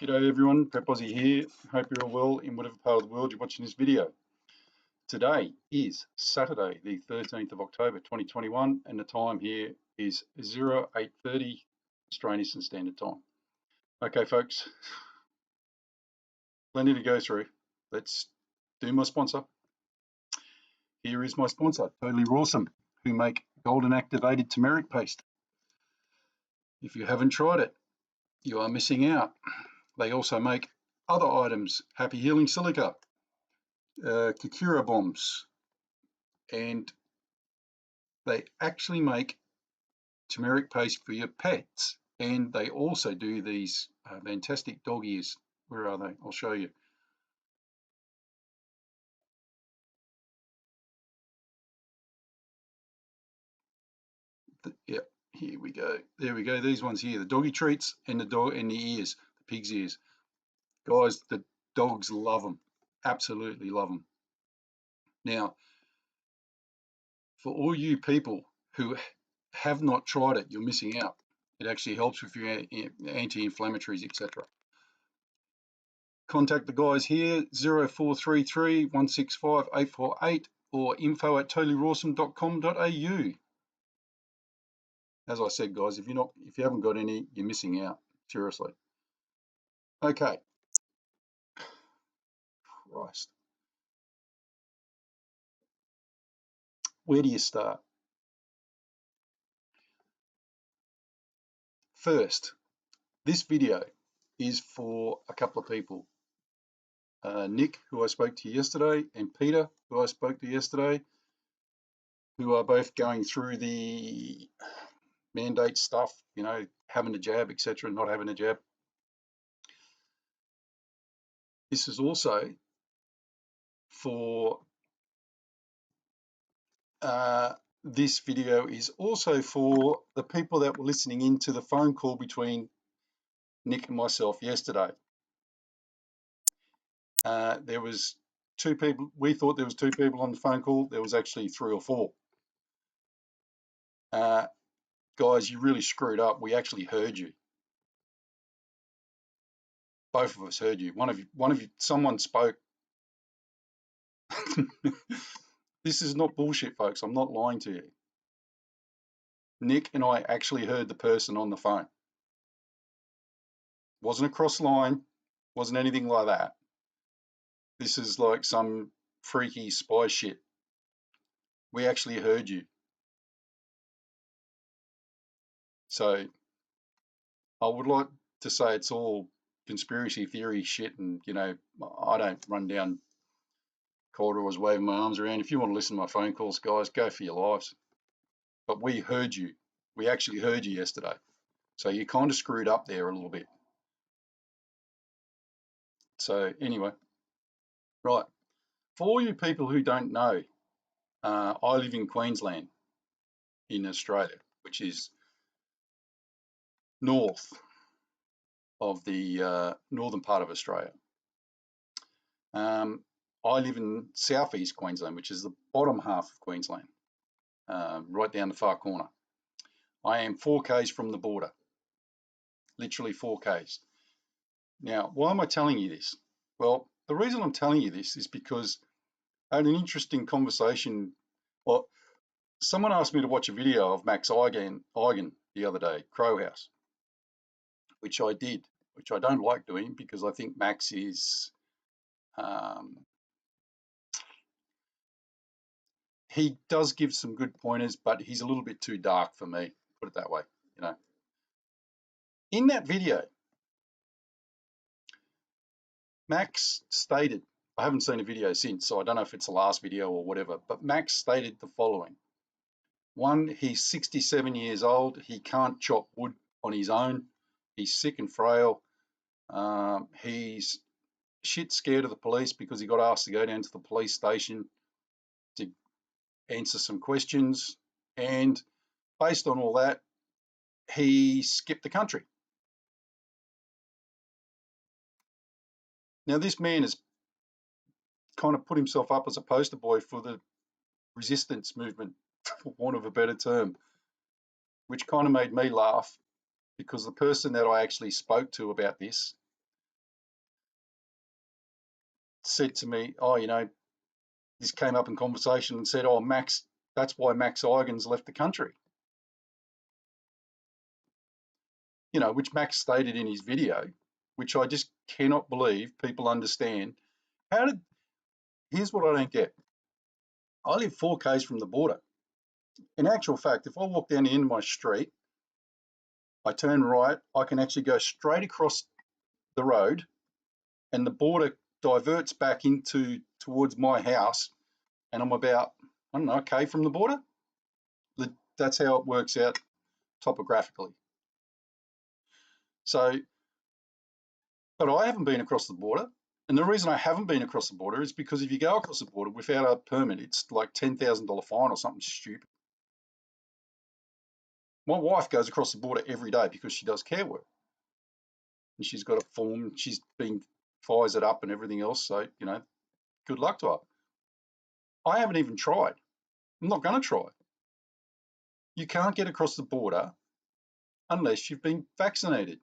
G'day everyone, Pep Aussie here. Hope you're all well in whatever part of the world you're watching this video. Today is Saturday, the 13th of October 2021, and the time here is 08:30 Australian Eastern Standard Time. Okay, folks, plenty to go through. Let's do my sponsor. Here is my sponsor, Totally Rawsome, who make golden activated turmeric paste. If you haven't tried it, you are missing out. They also make other items, Happy Healing Silica, Kikira bombs, and they actually make turmeric paste for your pets, and they also do these fantastic dog ears. Where are they? I'll show you. Yep, here we go. There we go. These ones here, the doggy treats and the ears, the pig's ears. Guys, the dogs love them. Absolutely love them. Now, for all you people who have not tried it, you're missing out. It actually helps with your anti-inflammatories, etc. Contact the guys here, 0433 165 848 or info@totallyrawsome.com.au. As I said, guys, if you haven't got any, you're missing out. Seriously. Okay. Christ. Where do you start? First, this video is for a couple of people. Nick, who I spoke to yesterday, and Peter, who I spoke to yesterday, who are both going through the mandate stuff, you know, having a jab, etc., not having a jab. This is also for this video is also for the people that were listening into the phone call between Nick and myself yesterday. There was two people. We thought there was two people on the phone call. There was actually three or four. Guys, you really screwed up. We actually heard you. Both of us heard you. One of you, someone spoke. This is not bullshit, folks. I'm not lying to you. Nick and I actually heard the person on the phone. Wasn't a cross line, wasn't anything like that. This is like some freaky spy shit. We actually heard you. So I would like to say it's all conspiracy theory shit, and you know, I don't run down corridors waving my arms around. If you want to listen to my phone calls, guys, go for your lives. But we heard you. We actually heard you yesterday. So you kind of screwed up there a little bit. So anyway, right. For all you people who don't know, I live in Queensland in Australia, which is north of the northern part of Australia. I live in southeast Queensland, which is the bottom half of Queensland, right down the far corner. I am 4 k's from the border, literally 4 k's. Now, why am I telling you this? Well, the reason I'm telling you this is because I had an interesting conversation. Well, someone asked me to watch a video of Max Eigen the other day, Crow House, which I did, which I don't like doing because I think Max is, he does give some good pointers, but he's a little bit too dark for me, put it that way, you know. In that video, Max stated, I haven't seen a video since, so I don't know if it's the last video or whatever, but Max stated the following. One, he's 67 years old. He can't chop wood on his own. He's sick and frail. He's shit scared of the police because he got asked to go down to the police station to answer some questions. And based on all that, he skipped the country. Now, this man has kind of put himself up as a poster boy for the resistance movement, for want of a better term, which kind of made me laugh because the person that I actually spoke to about this said to me, oh, this came up in conversation and said, oh, Max, that's why Max Igan's left the country. Which Max stated in his video, which I just cannot believe people understand. Here's what I don't get. I live 4 k's from the border. In actual fact, if I walk down the end of my street, I turn right, I can actually go straight across the road and the border diverts back towards my house, and I'm about, I don't know, a k from the border. That's how it works out topographically. So, but I haven't been across the border. And the reason I haven't been across the border is because if you go across the border without a permit, it's like $10,000 fine or something stupid. My wife goes across the border every day because she does care work. And she's got a form, she's been Pfizered up and everything else. So, good luck to her. I haven't even tried. I'm not going to try. You can't get across the border unless you've been vaccinated.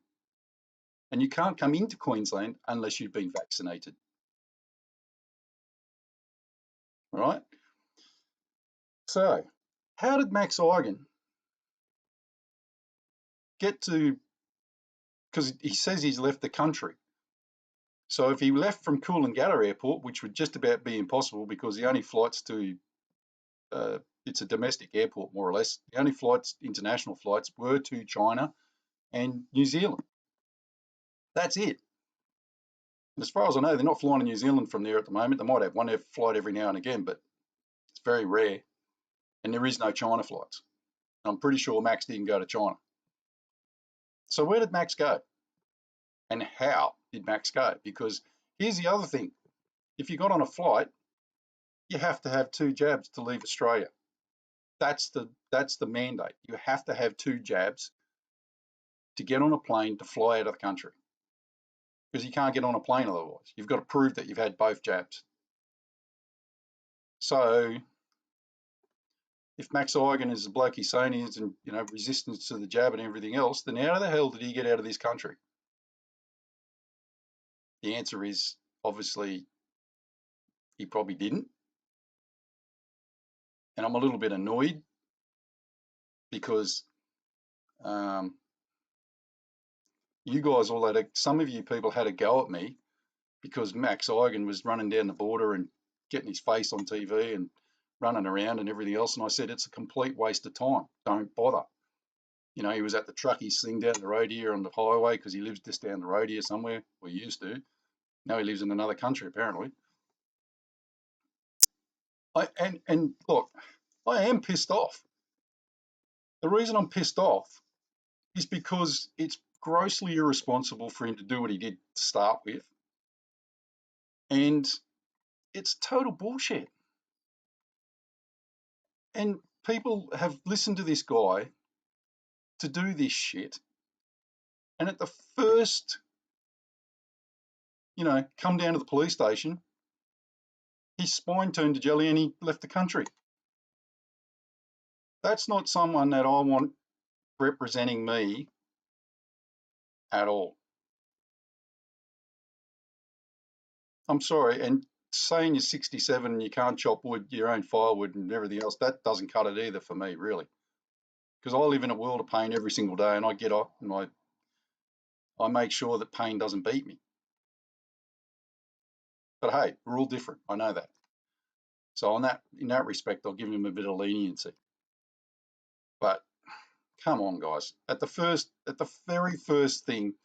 And you can't come into Queensland unless you've been vaccinated. All right? So, how did Max Igan get to, because he says he's left the country. So if he left from Coolangatta Airport, which would just about be impossible because the only flights to, it's a domestic airport more or less, the only flights, international flights, were to China and New Zealand. That's it. And as far as I know, they're not flying to New Zealand from there at the moment. They might have one flight every now and again, but it's very rare. And there is no China flights. I'm pretty sure Max didn't go to China. So where did Max go? And how did Max go? Because here's the other thing. If you got on a flight, you have to have 2 jabs to leave Australia. That's the mandate. You have to have 2 jabs to get on a plane to fly out of the country. Because you can't get on a plane otherwise. You've got to prove that you've had both jabs. So if Max Igan is the bloke he's saying he is, and resistance to the jab and everything else, then how the hell did he get out of this country? The answer is obviously he probably didn't. And I'm a little bit annoyed because you guys all some of you people had a go at me because Max Igan was running down the border and getting his face on TV and running around and everything else. And I said, it's a complete waste of time. Don't bother. He was at the truckies thing down the road here on the highway because he lives just down the road here somewhere. Well, he used to. Now he lives in another country, apparently. And look, I am pissed off. The reason I'm pissed off is because it's grossly irresponsible for him to do what he did to start with. And it's total bullshit. And people have listened to this guy to do this shit. And at the first, come down to the police station, his spine turned to jelly and he left the country. That's not someone that I want representing me at all. I'm sorry, and saying you're 67 and you can't chop wood, your own firewood and everything else, that doesn't cut it either for me, really. Because I live in a world of pain every single day and I get up and I make sure that pain doesn't beat me. But hey, we're all different, I know that. So in that respect, I'll give him a bit of leniency. But come on, guys. At the very first thing,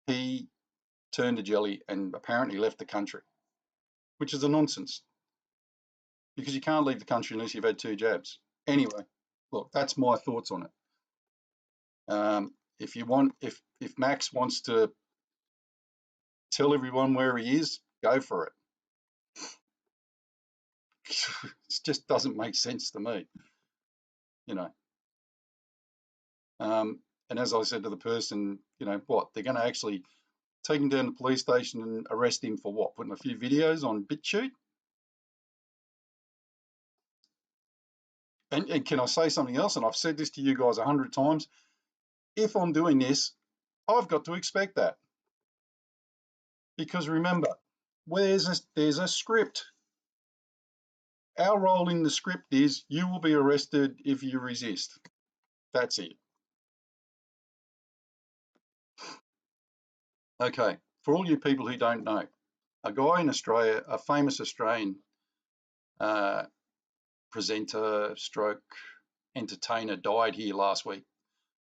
he turned to jelly and apparently left the country, which is a nonsense. Because you can't leave the country unless you've had 2 jabs. Anyway, look, that's my thoughts on it. If Max wants to tell everyone where he is, go for it. It just doesn't make sense to me, And as I said to the person, what, they're going to actually take him down to the police station and arrest him for what? Putting a few videos on BitChute? And can I say something else? And I've said this to you guys 100 times. If I'm doing this, I've got to expect that. Because remember, there's a script. Our role in the script is you will be arrested if you resist. That's it. Okay, for all you people who don't know, a guy in Australia, a famous Australian uh, presenter, stroke, entertainer, died here last week,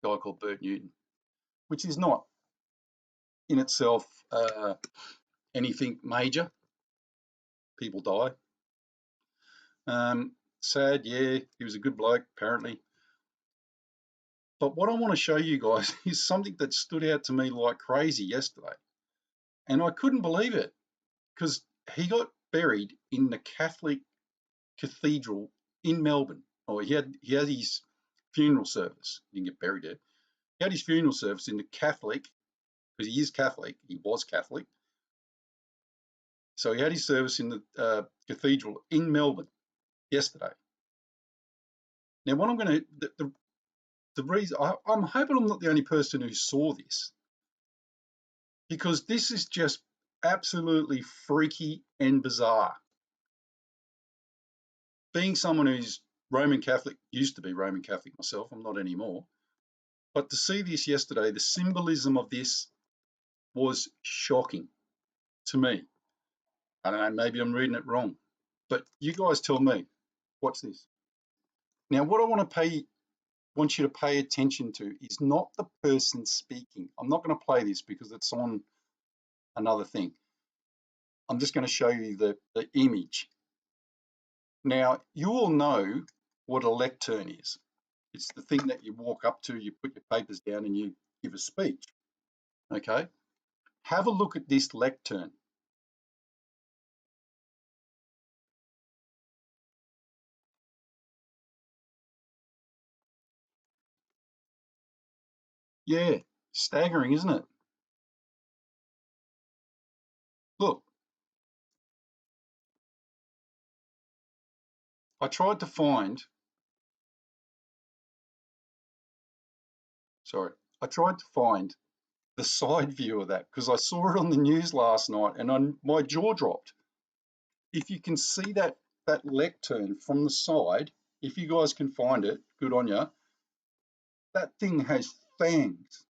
a guy called Bert Newton, which is not in itself anything major. People die. Sad, yeah, he was a good bloke, apparently. But what I want to show you guys is something that stood out to me like crazy yesterday. And I couldn't believe it because he got buried in the Catholic cathedral in Melbourne. Or he had his funeral service. He didn't get buried there. He had his funeral service in the Catholic, because he is Catholic, he was Catholic. So he had his service in the cathedral in Melbourne yesterday. Now, what I'm going to, the reason, I'm hoping I'm not the only person who saw this, because this is just absolutely freaky and bizarre. Being someone who's Roman Catholic, used to be Roman Catholic myself, I'm not anymore, but to see this yesterday, the symbolism of this was shocking to me. I don't know, maybe I'm reading it wrong, but you guys tell me. Watch this. Now, what I want you to pay attention to is not the person speaking. I'm not going to play this because it's on another thing. I'm just going to show you the image. Now, you all know what a lectern is. It's the thing that you walk up to, you put your papers down and you give a speech. Okay? Have a look at this lectern. Yeah, staggering, isn't it? Look, I tried to find, I tried to find the side view of that because I saw it on the news last night and my jaw dropped. If you can see that lectern from the side, if you guys can find it, good on you. That thing has fangs,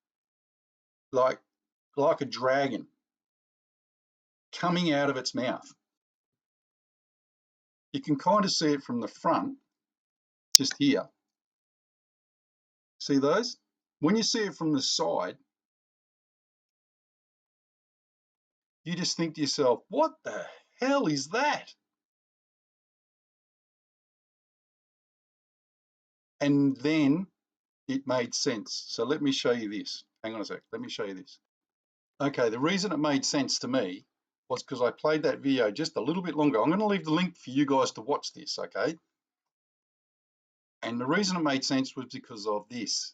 like a dragon, coming out of its mouth. You can kind of see it from the front, just here. See those? When you see it from the side, you just think to yourself, what the hell is that? And then it made sense. So let me show you this. Hang on a sec. Let me show you this. Okay, the reason it made sense to me was because I played that video just a little bit longer. I'm going to leave the link for you guys to watch this, okay? And the reason it made sense was because of this.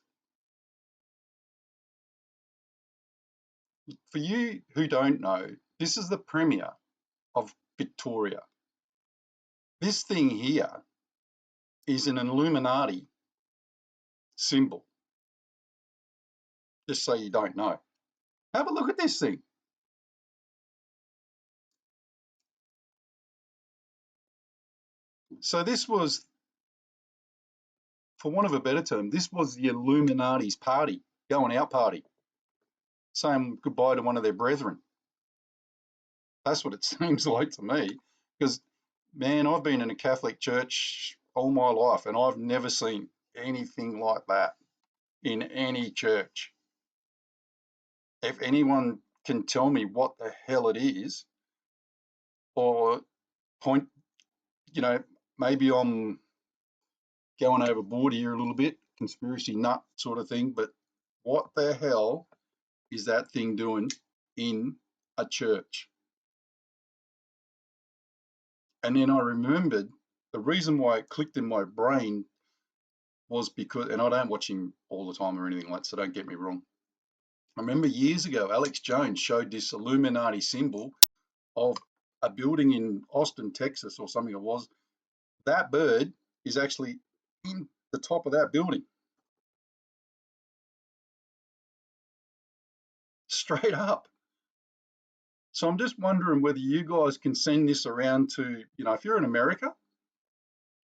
For you who don't know, this is the Premier of Victoria. This thing here is an Illuminati symbol, just so you don't know. Have a look at this thing. So this was, for want of a better term, this was the Illuminati's party, going out party, saying goodbye to one of their brethren. That's what it seems like to me, because, man, I've been in a Catholic church all my life and I've never seen anything like that in any church. If anyone can tell me what the hell it is, or point, maybe I'm going overboard here a little bit, conspiracy nut sort of thing, but what the hell is that thing doing in a church? And then I remembered the reason why it clicked in my brain was because, and I don't watch him all the time or anything like that, so don't get me wrong. I remember years ago, Alex Jones showed this Illuminati symbol of a building in Austin, Texas, or something it was. That bird is actually in the top of that building. Straight up. So I'm just wondering whether you guys can send this around to, if you're in America,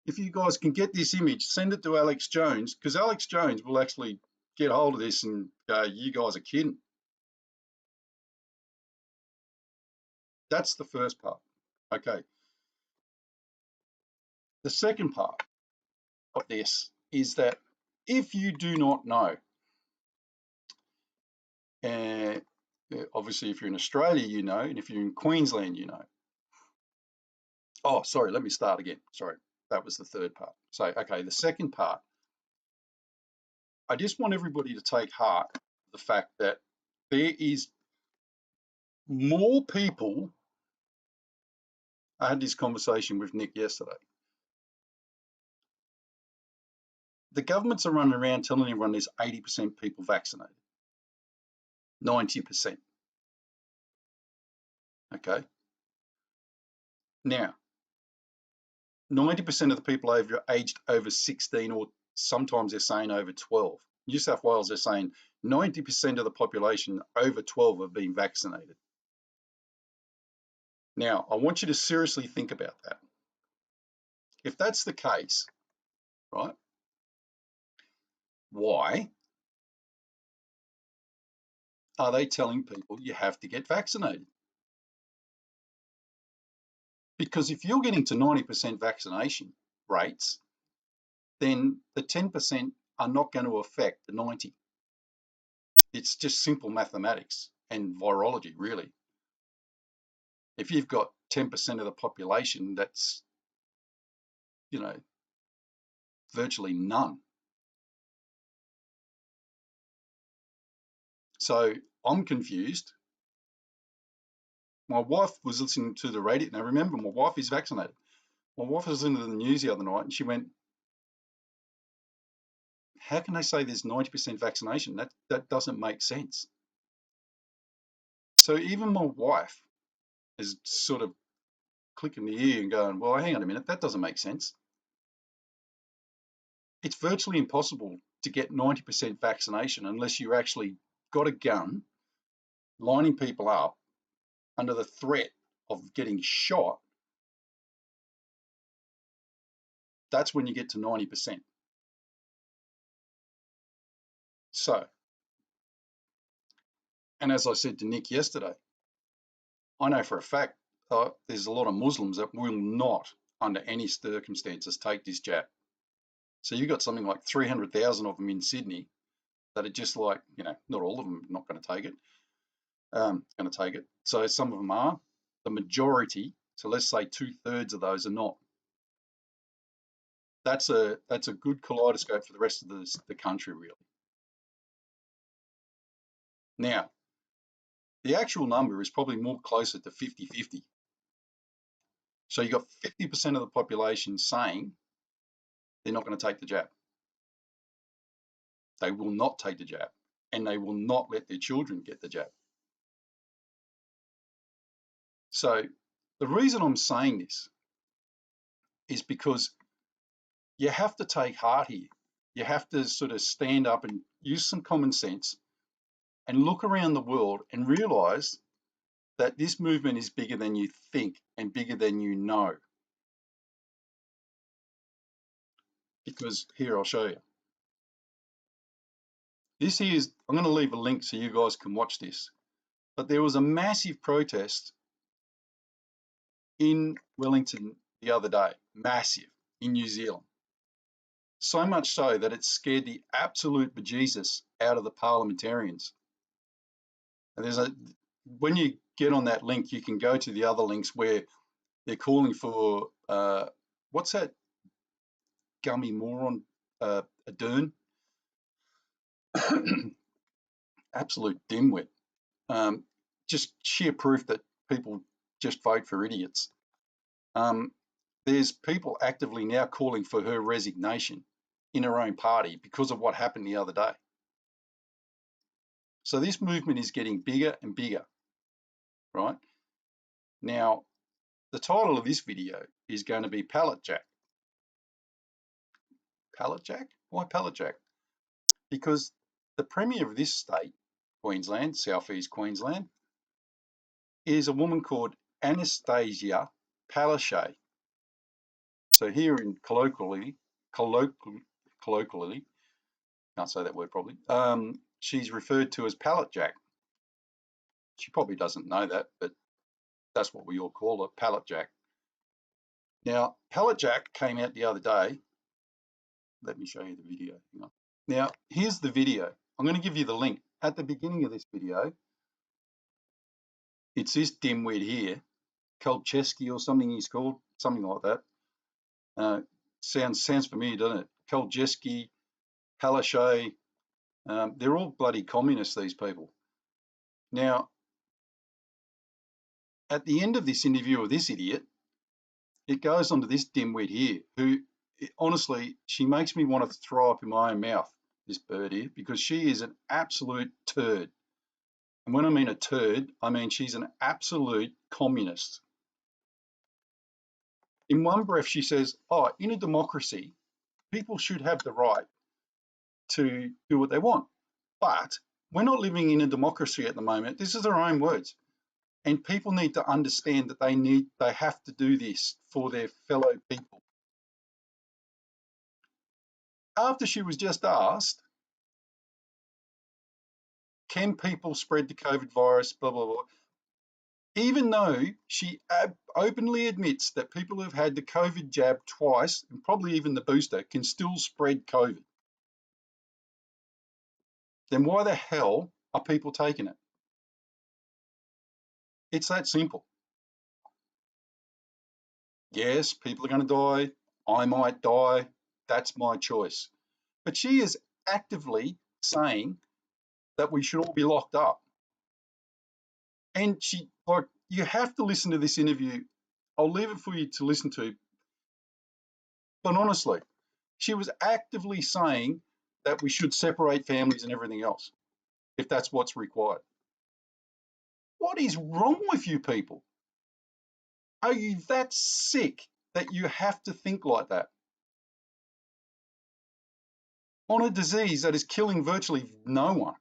if you guys can get this image, send it to Alex Jones, because Alex Jones will actually get hold of this and go, you guys are kidding. That's the first part. Okay. The second part of this is that if you do not know, and obviously if you're in Australia, you know, and if you're in Queensland, you know. Oh, sorry, let me start again. Sorry, that was the third part. So, okay, the second part, I just want everybody to take heart the fact that there is more people. I had this conversation with Nick yesterday. The governments are running around telling everyone there's 80% people vaccinated, 90%. Okay. Now, 90% of the people aged over 16, or sometimes they're saying over 12. New South Wales, they're saying 90% of the population over 12 have been vaccinated. Now, I want you to seriously think about that. If that's the case, right, why are they telling people you have to get vaccinated? Because if you're getting to 90% vaccination rates, then the 10% are not going to affect the 90. It's just simple mathematics and virology, really. If you've got 10% of the population, that's, virtually none. So I'm confused. My wife was listening to the radio. Now, remember, my wife is vaccinated. My wife was listening to the news the other night and she went, how can they say there's 90% vaccination? That doesn't make sense. So even my wife is sort of clicking the ear and going, well, hang on a minute, that doesn't make sense. It's virtually impossible to get 90% vaccination unless you actually got a gun, lining people up under the threat of getting shot. That's when you get to 90%. So, and as I said to Nick yesterday, I know for a fact there's a lot of Muslims that will not, under any circumstances, take this jab. So you've got something like 300,000 of them in Sydney that are just like, not all of them are not going to take it. So some of them are. The majority, so let's say 2/3 of those are not. That's a good kaleidoscope for the rest of the country, really. Now, the actual number is probably more closer to 50-50. So you've got 50% of the population saying they're not going to take the jab. They will not take the jab, and they will not let their children get the jab. So the reason I'm saying this is because you have to take heart here. You have to sort of stand up and use some common sense and look around the world and realize that this movement is bigger than you think and bigger than you know. Because here, I'll show you. This here is, I'm going to leave a link so you guys can watch this. But there was a massive protest in Wellington the other day, massive, in New Zealand. So much so that it scared the absolute bejesus out of the parliamentarians. And when you get on that link, you can go to the other links where they're calling for, what's that gummy moron, Ardern? Absolute dimwit. Just sheer proof that people just vote for idiots. There's people actively now calling for her resignation in her own party because of what happened the other day. So this movement is getting bigger and bigger, right? Now, the title of this video is going to be Palletjack. Palletjack? Why Palletjack? Because the Premier of this state, Queensland, Southeast Queensland, is a woman called Anastasia Palaszczuk. So here in colloquially, can't say that word probably, she's referred to as Palletjack. She probably doesn't know that, but that's what we all call her, Palletjack. Now, Palletjack came out the other day. Let me show you the video. Hang on. Now, here's the video. I'm going to give you the link. At the beginning of this video, it's this dimwit here, Kolcheski or something he's called, something like that. Sounds familiar, doesn't it? Kolcheski, Palaszczuk, they're all bloody communists, these people. Now, at the end of this interview with this idiot, it goes on to this dimwit here, who, honestly, she makes me want to throw up in my own mouth, this bird here, because she is an absolute turd. And when I mean a turd, I mean she's an absolute communist. In one breath, she says, oh, in a democracy, people should have the right to do what they want. But we're not living in a democracy at the moment. This is her own words. And people need to understand that they have to do this for their fellow people. After she was just asked, can people spread the COVID virus, blah, blah, blah. Even though she openly admits that people who've had the COVID jab twice, and probably even the booster, can still spread COVID, then why the hell are people taking it? It's that simple. Yes, people are going to die. I might die. That's my choice. But she is actively saying that we should all be locked up. And you have to listen to this interview. I'll leave it for you to listen to. But honestly, she was actively saying that we should separate families and everything else, if that's what's required. What is wrong with you people? Are you that sick that you have to think like that? On a disease that is killing virtually no one.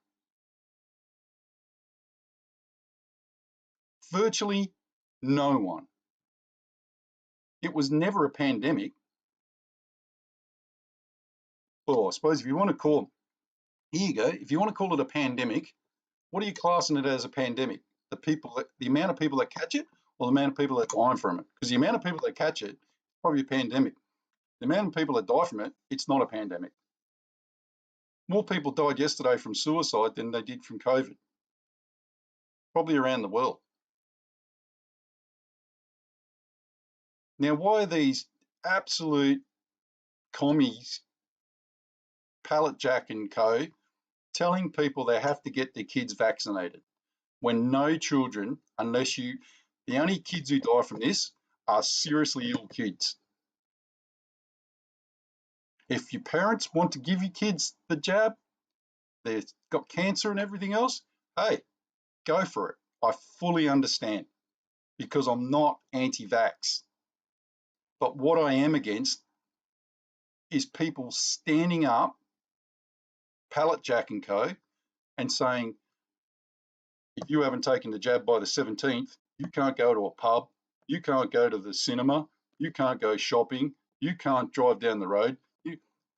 Virtually no one. It was never a pandemic. Well, I suppose if you want to call, here you go, if you want to call it a pandemic, what are you classing it as a pandemic? The amount of people that catch it, or the amount of people that die from it? Because the amount of people that catch it, probably a pandemic. The amount of people that die from it, it's not a pandemic. More people died yesterday from suicide than they did from COVID. Probably around the world. Now, why are these absolute commies, Palletjack and co, telling people they have to get their kids vaccinated when no children, the only kids who die from this are seriously ill kids. If your parents want to give your kids the jab, they've got cancer and everything else, hey, go for it. I fully understand because I'm not anti-vax. But what I am against is people standing up, Palletjack and co, and saying, if you haven't taken the jab by the 17th, you can't go to a pub, you can't go to the cinema, you can't go shopping, you can't drive down the road.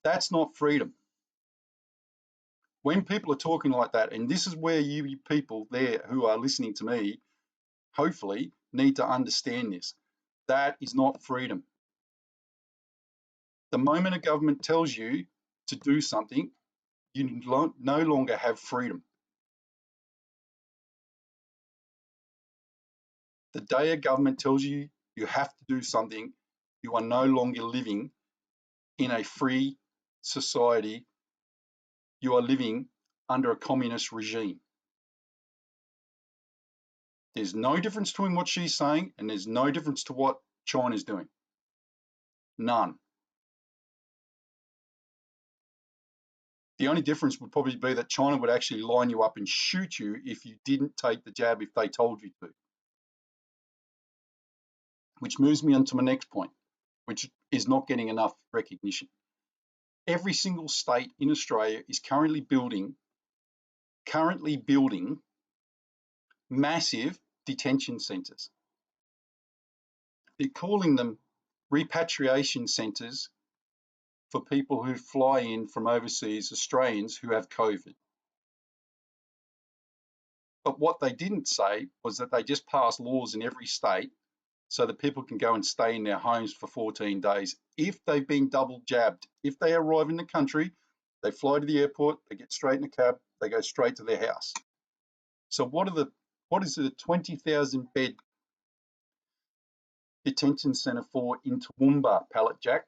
That's not freedom. When people are talking like that, and this is where you people there who are listening to me, hopefully, need to understand this. That is not freedom. The moment a government tells you to do something, you no longer have freedom. The day a government tells you you have to do something, you are no longer living in a free society. You are living under a communist regime. There's no difference between what she's saying and there's no difference to what China's doing. None. The only difference would probably be that China would actually line you up and shoot you if you didn't take the jab if they told you to. Which moves me on to my next point, which is not getting enough recognition. Every single state in Australia is currently building massive detention centres. They're calling them repatriation centres for people who fly in from overseas, Australians who have COVID. But what they didn't say was that they just passed laws in every state so that people can go and stay in their homes for 14 days if they've been double jabbed. If they arrive in the country, they fly to the airport, they get straight in a cab, they go straight to their house. So what is the 20,000 bed detention centre for in Toowoomba, Palletjack?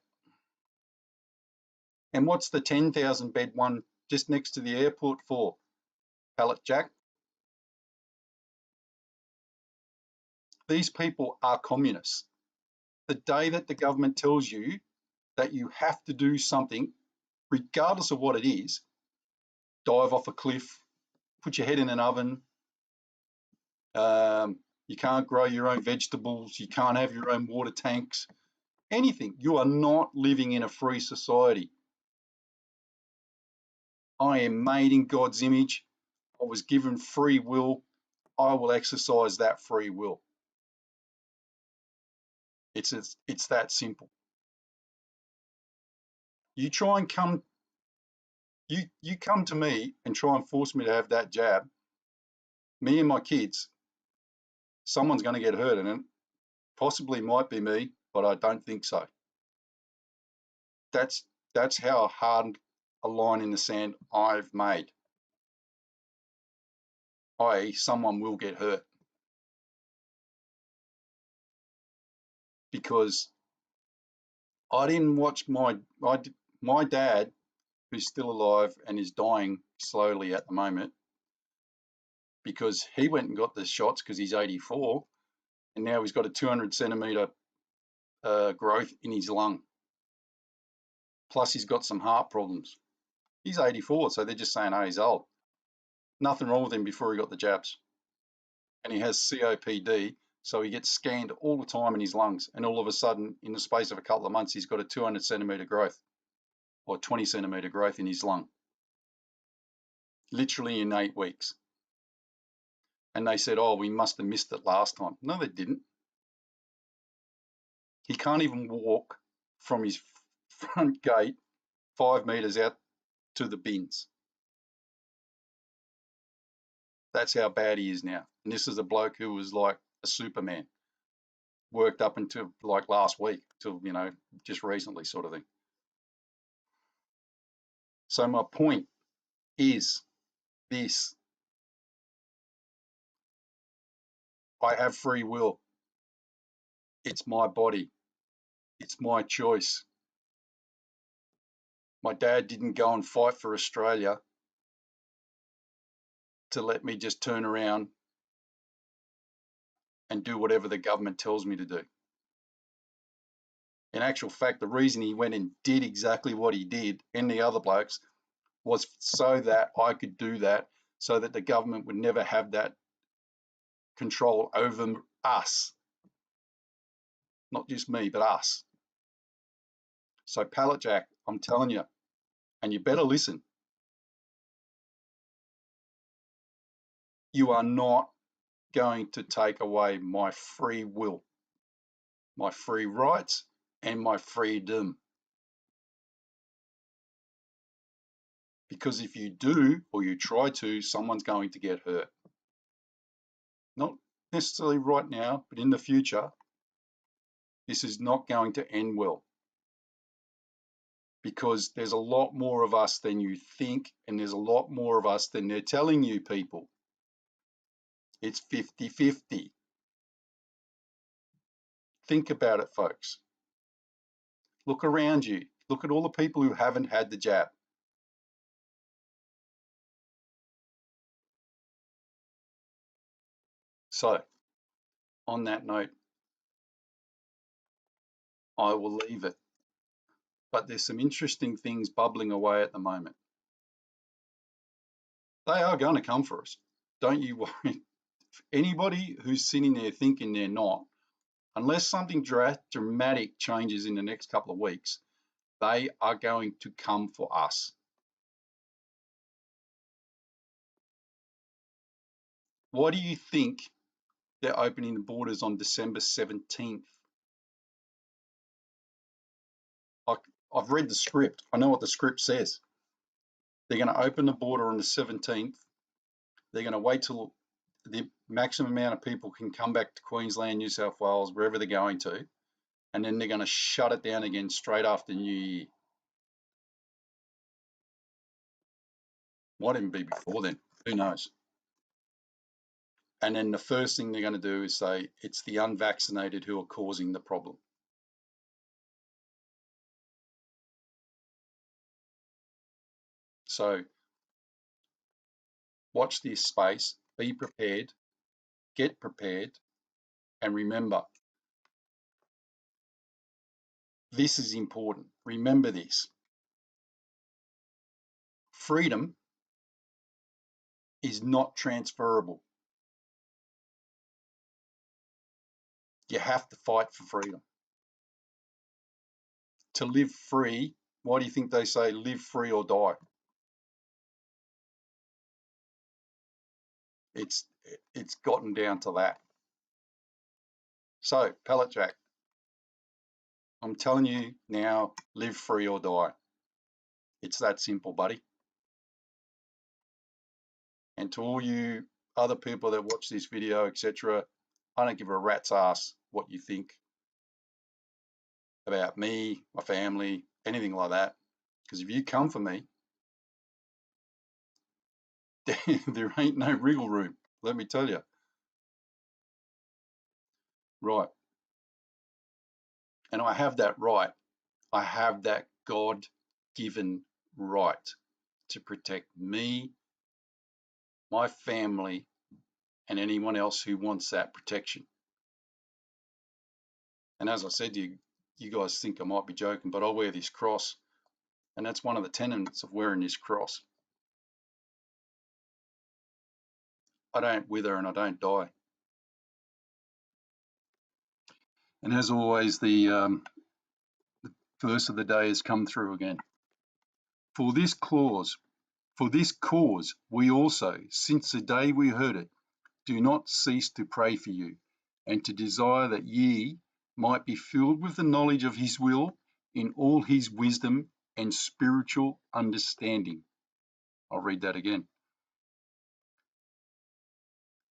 And what's the 10,000 bed one just next to the airport for, Palletjack? These people are communists. The day that the government tells you that you have to do something, regardless of what it is, dive off a cliff, put your head in an oven, you can't grow your own vegetables, you can't have your own water tanks, anything. You are not living in a free society. I am made in God's image. I was given free will. I will exercise that free will. It's that simple. You try and come, you come to me and try and force me to have that jab, me and my kids, someone's going to get hurt in it. Possibly might be me, but I don't think so. That's how hard a line in the sand I've made. I.e., someone will get hurt. Because I didn't watch my dad, who's still alive and is dying slowly at the moment, because he went and got the shots because he's 84, and now he's got a 200 centimetre growth in his lung. Plus he's got some heart problems. He's 84, so they're just saying, oh, he's old. Nothing wrong with him before he got the jabs. And he has COPD, so he gets scanned all the time in his lungs. And all of a sudden, in the space of a couple of months, he's got a 200 centimetre growth or 20 centimetre growth in his lung. Literally in 8 weeks. And they said, oh, we must have missed it last time. No, they didn't. He can't even walk from his front gate 5 metres out to the bins. That's how bad he is now. And this is a bloke who was like a Superman. Worked up until like last week, till, you know, just recently sort of thing. So my point is this. I have free will. It's my body. It's my choice. My dad didn't go and fight for Australia to let me just turn around and do whatever the government tells me to do. In actual fact, the reason he went and did exactly what he did and the other blokes was so that I could do that, so that the government would never have that control over us. Not just me, but us. So Palletjack, I'm telling you, and you better listen. You are not going to take away my free will, my free rights, and my freedom. Because if you do, or you try to, someone's going to get hurt. Not necessarily right now, but in the future, this is not going to end well. Because there's a lot more of us than you think, and there's a lot more of us than they're telling you people. It's 50-50. Think about it, folks. Look around you. Look at all the people who haven't had the jab. So, on that note, I will leave it. But there's some interesting things bubbling away at the moment. They are going to come for us. Don't you worry. Anybody who's sitting there thinking they're not, unless something dramatic changes in the next couple of weeks, they are going to come for us. What do you think They're opening the borders on December 17th. I've read the script. I know what the script says. They're going to open the border on the 17th. They're going to wait till the maximum amount of people can come back to Queensland, New South Wales, wherever they're going to, and then they're going to shut it down again straight after New Year. Might even be before then. Who knows? And then the first thing they're going to do is say it's the unvaccinated who are causing the problem. So watch this space, be prepared, get prepared, and remember, this is important. Remember this. Freedom is not transferable. You have to fight for freedom. To live free, why do you think they say live free or die? It's gotten down to that. So, Palletjack, I'm telling you now, live free or die. It's that simple, buddy. And to all you other people that watch this video, etc., I don't give a rat's ass what you think about me, my family, anything like that. Because if you come for me, there ain't no wriggle room, let me tell you. Right. And I have that right. I have that God-given right to protect me, my family, and anyone else who wants that protection. And as I said to you, you guys think I might be joking, but I wear this cross, and that's one of the tenets of wearing this cross. I don't wither and I don't die. And as always, the verse of the day has come through again. For this cause we also, since the day we heard it, do not cease to pray for you, and to desire that ye might be filled with the knowledge of his will in all his wisdom and spiritual understanding. I'll read that again.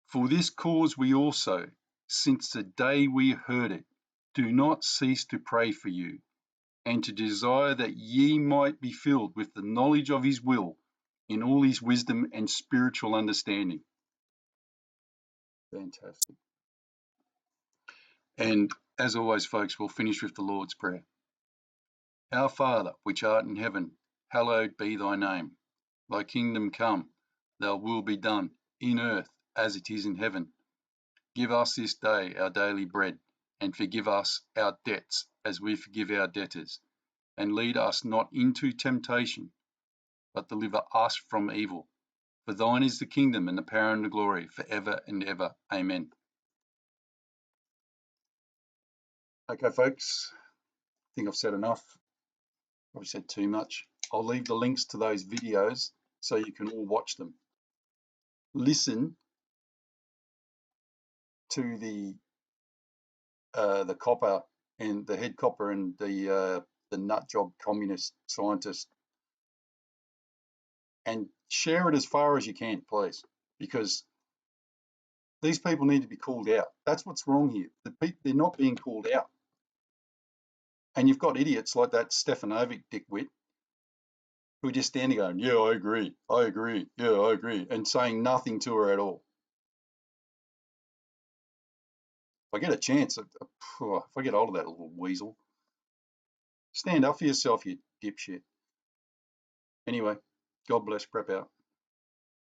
For this cause we also, since the day we heard it, do not cease to pray for you, and to desire that ye might be filled with the knowledge of his will in all his wisdom and spiritual understanding. Fantastic. And as always, folks, we'll finish with the Lord's Prayer. Our Father, which art in heaven, hallowed be thy name. Thy kingdom come, thy will be done, in earth as it is in heaven. Give us this day our daily bread, and forgive us our debts as we forgive our debtors. And lead us not into temptation, but deliver us from evil. For thine is the kingdom and the power and the glory forever and ever. Amen. Okay, folks, I think I've said enough. Probably said too much. I'll leave the links to those videos so you can all watch them. Listen to the copper and the head copper and the nut job communist scientist, and share it as far as you can, please, because these people need to be called out. That's what's wrong here. They're not being called out. And you've got idiots like that Stefanovic dickwit who are just standing going, yeah, I agree, yeah, I agree, and saying nothing to her at all. If I get a chance, if I get hold of that little weasel, stand up for yourself, you dipshit. Anyway, God bless, prep out.